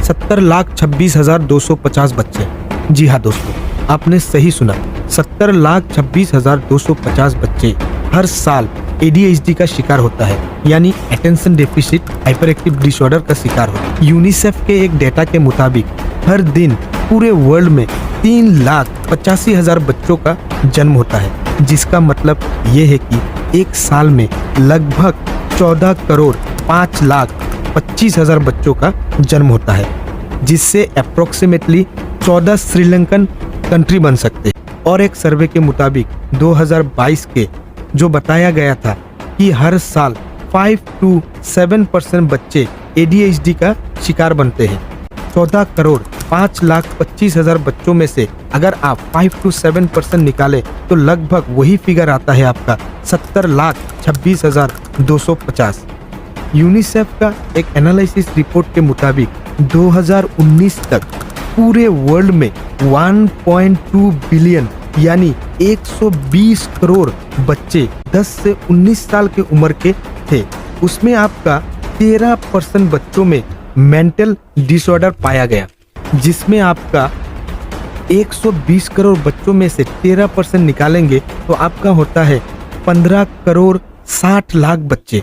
70,26,250 बच्चे। जी हाँ दोस्तों, आपने सही सुना, 70,26,250 बच्चे हर साल ADHD का शिकार होता है, यानी attention deficit hyper active disorder का शिकार होता है। यूनिसेफ के एक डेटा के मुताबिक हर दिन पूरे वर्ल्ड में 3,85,000 बच्चों का जन्म होता है, जिसका मतलब ये है कि एक साल में लगभग 14,05,25,000 बच्चों का जन्म होता है, जिससे अप्रोक्सीमेटली 14 श्रीलंकन कंट्री बन सकते हैं। और एक सर्वे के मुताबिक 2022 के जो बताया गया था कि हर साल 5 to 7% बच्चे ADHD का शिकार बनते हैं। 14,05,25,000 बच्चों में से अगर आप 5 to 7% निकालें तो लगभग वही फिगर आता है आपका 70,26,250। यूनिसेफ का एक एनालिसिस रिपोर्ट के मुताबिक 2019 तक पूरे वर्ल्ड में 1.2 बिलियन यानी 120 करोड़ बच्चे 10 से 19 साल की उम्र के थे। उसमें आपका 13% बच्चों में मेंटल डिसऑर्डर पाया गया, जिसमें आपका 120 करोड़ बच्चों में से 13% निकालेंगे तो आपका होता है 15 करोड़ 60 लाख बच्चे।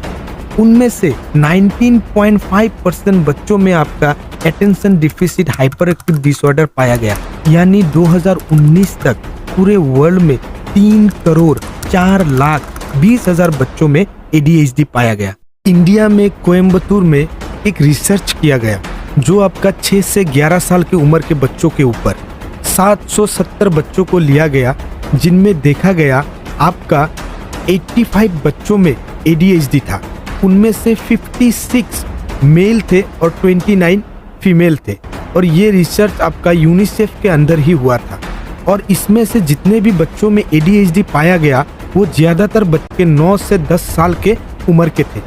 उनमें से 19.5% बच्चों में आपका attention deficit hyper active disorder पाया गया, यानी 2019 तक पूरे वर्ल्ड में 3 करोड़ 4 लाख 20,000 बच्चों में ADHD पाया गया। इंडिया में कोयम्बतूर में एक रिसर्च किया गया जो आपका 6 से 11 साल की उम्र के बच्चों के ऊपर 770 बच्चों को लिया गया, जिनमें देखा गया आपका 85 बच्चों में ADHD था। उनमें से 56 मेल थे और 29 फीमेल थे, और ये रिसर्च आपका यूनिसेफ के अंदर ही हुआ था। और इसमें से जितने भी बच्चों में ADHD पाया गया वो ज्यादातर बच्चे 9 से 10 साल के उम्र के थे।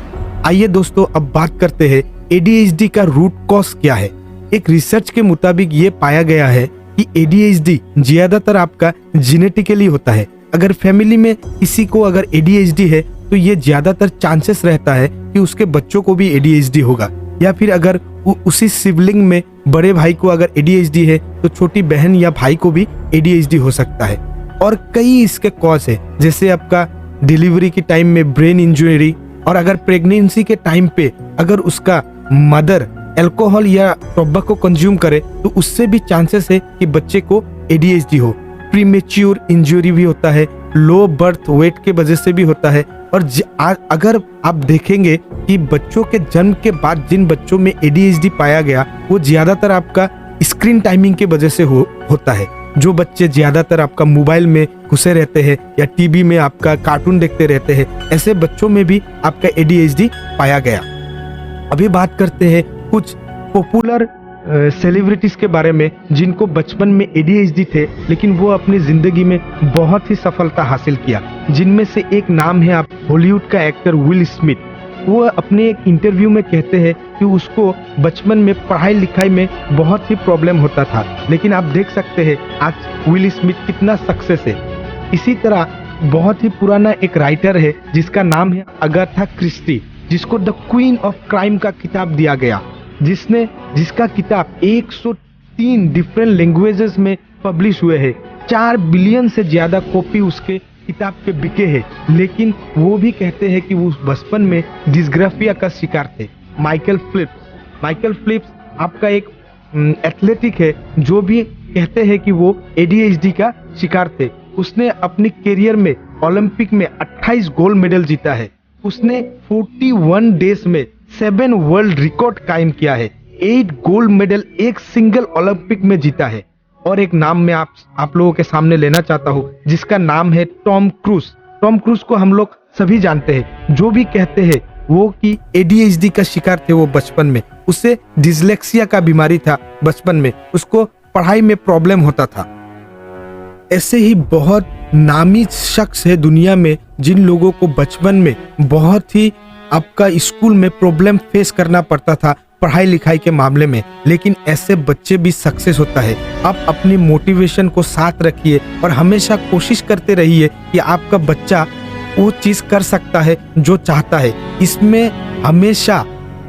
आइए दोस्तों, अब बात करते हैं ADHD का रूट कॉज क्या है। एक रिसर्च के मुताबिक ये पाया गया है कि ADHD ज्यादातर आपका जेनेटिकली होता है। अगर फैमिली में किसी को अगर ADHD है तो ये ज्यादातर चांसेस रहता है कि उसके बच्चों को भी ADHD होगा, या फिर अगर उसी सिबलिंग में बड़े भाई को अगर ADHD है तो छोटी बहन या भाई को भी ADHD हो सकता है। और कई इसके कॉज है, जैसे आपका डिलीवरी के टाइम में ब्रेन इंजरी, और अगर प्रेगनेंसी के टाइम पे अगर उसका मदर अल्कोहल या टोबैको कंज्यूम करे तो उससे भी चांसेस है कि बच्चे को ADHD हो। प्रीमेच्योर इंजरी भी होता है, लो बर्थ वेट के वजह से भी होता है। और अगर आप देखेंगे कि बच्चों के जन्म के बाद जिन बच्चों में ADHD पाया गया वो ज्यादातर आपका स्क्रीन टाइमिंग के वजह से होता है। जो बच्चे ज्यादातर आपका मोबाइल में घुसे रहते हैं या टीवी में आपका कार्टून देखते रहते हैं, ऐसे बच्चों में भी आपका ADHD पाया गया। अभी बात करते हैं कुछ पॉपुलर सेलिब्रिटीज के बारे में जिनको बचपन में ADHD थे लेकिन वो अपनी जिंदगी में बहुत ही सफलता हासिल किया। जिनमें से एक नाम है आप हॉलीवुड का एक्टर विल स्मिथ। वो अपने एक इंटरव्यू में कहते हैं कि उसको बचपन में पढ़ाई लिखाई में बहुत ही प्रॉब्लम होता था, लेकिन आप देख सकते हैं आज विल स्मिथ कितना सक्सेस है। इसी तरह बहुत ही पुराना एक राइटर है जिसका नाम है अगाथा क्रिस्टी, जिसको द क्वीन ऑफ क्राइम का किताब दिया गया, जिसका किताब 103 डिफरेंट लैंग्वेजेस में पब्लिश हुए हैं। 4 बिलियन से ज्यादा कॉपी उसके किताब के बिके हैं, लेकिन वो भी कहते हैं कि वो बचपन में डिस्ग्राफिया का शिकार थे। माइकल फिलिप्स आपका एक एथलेटिक है जो भी कहते हैं कि वो ADHD का शिकार थे। उसने अपनी करियर में ओलंपिक में 28 गोल्ड मेडल जीता है। उसने 41 डेज में 7 वर्ल्ड रिकॉर्ड कायम किया है। 8 गोल्ड मेडल एक सिंगल ओलंपिक में जीता है। और एक नाम मैं आप लोगों के सामने लेना चाहता हूँ जिसका नाम है टॉम क्रूज। टॉम क्रूज को हम लोग सभी जानते हैं, जो भी कहते हैं वो कि ADHD का शिकार थे वो बचपन में। उसे डिसलेक्सिया का बीमारी था बचपन में, उसको पढ़ाई में प्रॉब्लम होता था। ऐसे ही बहुत नामी शख्स है दुनिया में जिन लोगों को बचपन में बहुत ही आपका स्कूल में प्रॉब्लम फेस करना पड़ता था पढ़ाई लिखाई के मामले में, लेकिन ऐसे बच्चे भी सक्सेस होता है। आप अपनी मोटिवेशन को साथ रखिए और हमेशा कोशिश करते रहिए कि आपका बच्चा वो चीज कर सकता है जो चाहता है। इसमें हमेशा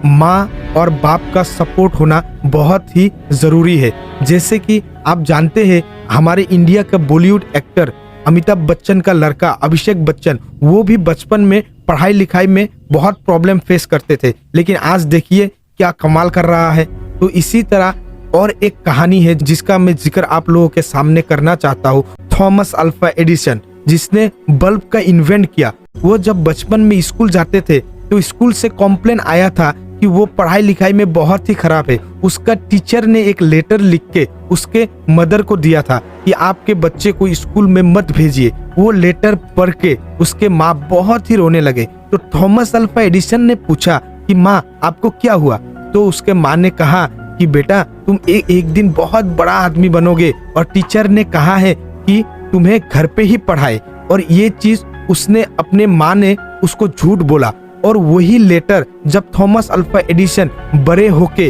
माँ और बाप का सपोर्ट होना बहुत ही जरूरी है। जैसे कि आप जानते हैं हमारे इंडिया का बॉलीवुड एक्टर अमिताभ बच्चन का लड़का अभिषेक बच्चन, वो भी बचपन में पढ़ाई लिखाई में बहुत प्रॉब्लम फेस करते थे, लेकिन आज देखिए क्या कमाल कर रहा है। तो इसी तरह और एक कहानी है जिसका मैं जिक्र आप लोगों के सामने करना चाहता हूँ। थॉमस अल्वा एडिसन, जिसने बल्ब का इन्वेंट किया, वो जब बचपन में स्कूल जाते थे तो स्कूल से कॉम्प्लेन आया था कि वो पढ़ाई लिखाई में बहुत ही खराब है। उसका टीचर ने एक लेटर लिख के उसके मदर को दिया था कि आपके बच्चे को स्कूल में मत भेजिए। वो लेटर पढ़ के उसके माँ बहुत ही रोने लगे। तो थॉमस अल्वा एडिसन ने पूछा कि माँ आपको क्या हुआ? तो उसके माँ ने कहा कि बेटा तुम एक दिन बहुत बड़ा आदमी बनोगे और टीचर ने कहा है कि तुम्हें घर पे ही पढ़ाए। और ये चीज उसने अपने माँ ने उसको झूठ बोला। और वही लेटर जब थॉमस अल्वा एडिसन बड़े होके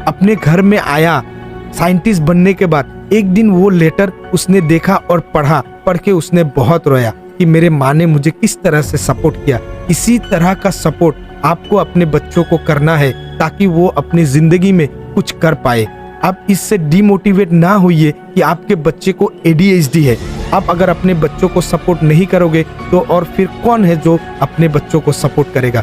अपने घर में आया साइंटिस्ट बनने के बाद, एक दिन वो लेटर उसने देखा और पढ़ के उसने बहुत रोया कि मेरे माँ ने मुझे किस तरह से सपोर्ट किया। इसी तरह का सपोर्ट आपको अपने बच्चों को करना है ताकि वो अपनी जिंदगी में कुछ कर पाए। आप इससे डिमोटिवेट ना होइए कि आपके बच्चे को ADHD है। आप अगर अपने बच्चों को सपोर्ट नहीं करोगे तो और फिर कौन है जो अपने बच्चों को सपोर्ट करेगा।